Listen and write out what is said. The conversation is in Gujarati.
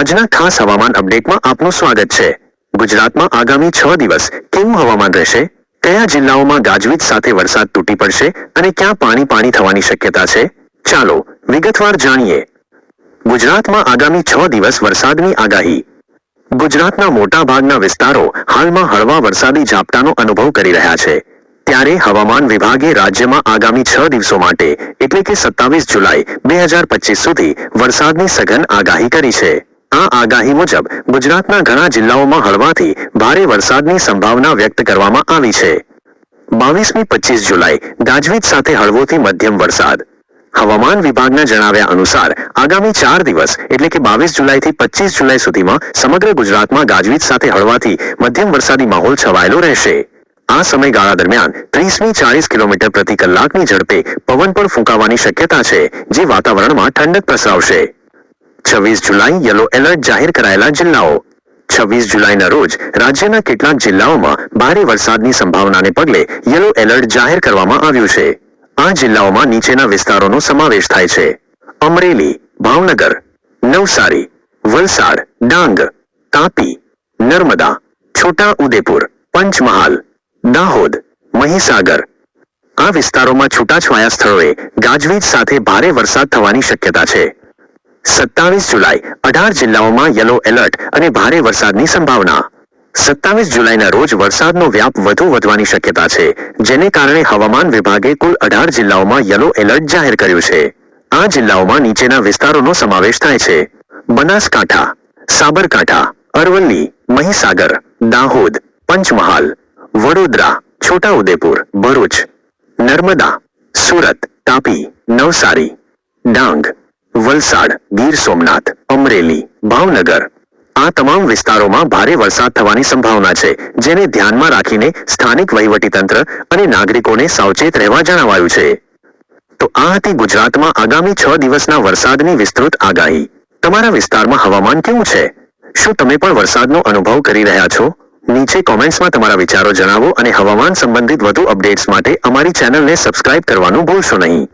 આજના ખાસ હવામાન અપડેટમાં આપનું સ્વાગત છે। ગુજરાતમાં આગામી 6 દિવસ કેવું હવામાન રહેશે, કયા જિલ્લાઓમાં ગાજવીજ સાથે વરસાદ તૂટી પડશે અને ક્યાં પાણી થવાની શક્યતા છે, ચાલો વિગતવાર જાણીએ। ગુજરાતમાં આગામી 6 દિવસ વરસાદની આગાહી। ગુજરાતના મોટા ભાગના વિસ્તારો હાલમાં હળવા વરસાદી ઝાપટાનો અનુભવ કરી રહ્યા છે, ત્યારે હવામાન વિભાગે રાજ્યમાં આગામી 6 દિવસો માટે એટલે કે 27 જુલાઈ 2025 સુધી વરસાદની સઘન આગાહી કરી છે। આ આગાહી મુજબ ગુજરાતના ઘણા જિલ્લાઓમાં હળવાથી ભારે વરસાદની સંભાવના વ્યક્ત કરવામાં આવી છે। 22મી 25 જુલાઈ ગાજવીજ સાથે હળવોથી મધ્યમ વરસાદ। હવામાન વિભાગના જણાવ્યા અનુસાર આગામી 4 દિવસ એટલે કે 22 જુલાઈથી 25 જુલાઈ સુધીમાં સમગ્ર ગુજરાતમાં ગાજવીજ સાથે હળવાથી મધ્યમ વરસાદી માહોલ છવાયેલો રહેશે। આ સમયગાળા દરમિયાન 30થી 40 કિલોમીટર પ્રતિ કલાકની ઝડપે પવન પણ ફૂંકાવાની શક્યતા છે, જે વાતાવરણમાં ઠંડક પ્રસરાવશે। 26 જુલાઈ યલો એલર્ટ જાહેર કરાયેલા જિલ્લાઓ। 26 જુલાઈના રોજ રાજ્યના કેટલાક જિલ્લાઓમાં ભારે વરસાદની સંભાવનાને પગલે યલો એલર્ટ જાહેર કરવામાં આવ્યું છે। આ જિલ્લાઓમાં નીચેના વિસ્તારોનો સમાવેશ થાય છે: અમરેલી, ભાવનગર, નવસારી, વલસાડ, ડાંગ, તાપી, નર્મદા, છોટા ઉદેપુર, પંચમહાલ, દાહોદ, મહીસાગર। આ વિસ્તારોમાં છૂટાછવાયા સ્થળોએ ગાજવીજ સાથે ભારે વરસાદ થવાની શક્યતા છે। 27 જુલાઈ 18 જિલ્લાઓમાં યલો એલર્ટ અને ભારે વરસાદની સંભાવના। 27 જુલાઈના રોજ વરસાદનો વ્યાપ વધુ વધવાની શક્યતા છે, જેને કારણે હવામાન વિભાગે કુલ 18 જિલ્લાઓમાં યલો એલર્ટ જાહેર કર્યું છે। આ જિલ્લાઓમાં નીચેના વિસ્તારોનો સમાવેશ થાય છે: બનાસકાંઠા, સાબરકાંઠા, અરવલ્લી, મહીસાગર, દાહોદ, પંચમહાલ, વડોદરા, છોટાઉદેપુર, ભરૂચ, નર્મદા, સુરત, તાપી, નવસારી, ડાંગ, વલસાડ, ગીર સોમનાથ, અમરેલી, ભાવનગર। આ તમામ વિસ્તારોમાં ભારે વરસાદ થવાની સંભાવના છે, જેને ધ્યાનમાં રાખીને સ્થાનિક વહીવટીતંત્ર અને નાગરિકોને સાવચેત રહેવા જણાવાયું છે। તો આ હતી ગુજરાતમાં આગામી 6 દિવસના વરસાદની વિસ્તૃત આગાહી। તમારા વિસ્તારમાં હવામાન કેવું છે? શું તમે પણ વરસાદનો અનુભવ કરી રહ્યા છો? નીચે કોમેન્ટ્સમાં તમારા વિચારો જણાવો અને હવામાન સંબંધિત વધુ અપડેટ્સ માટે અમારી ચેનલને સબસ્ક્રાઇબ કરવાનું ભૂલશો નહીં।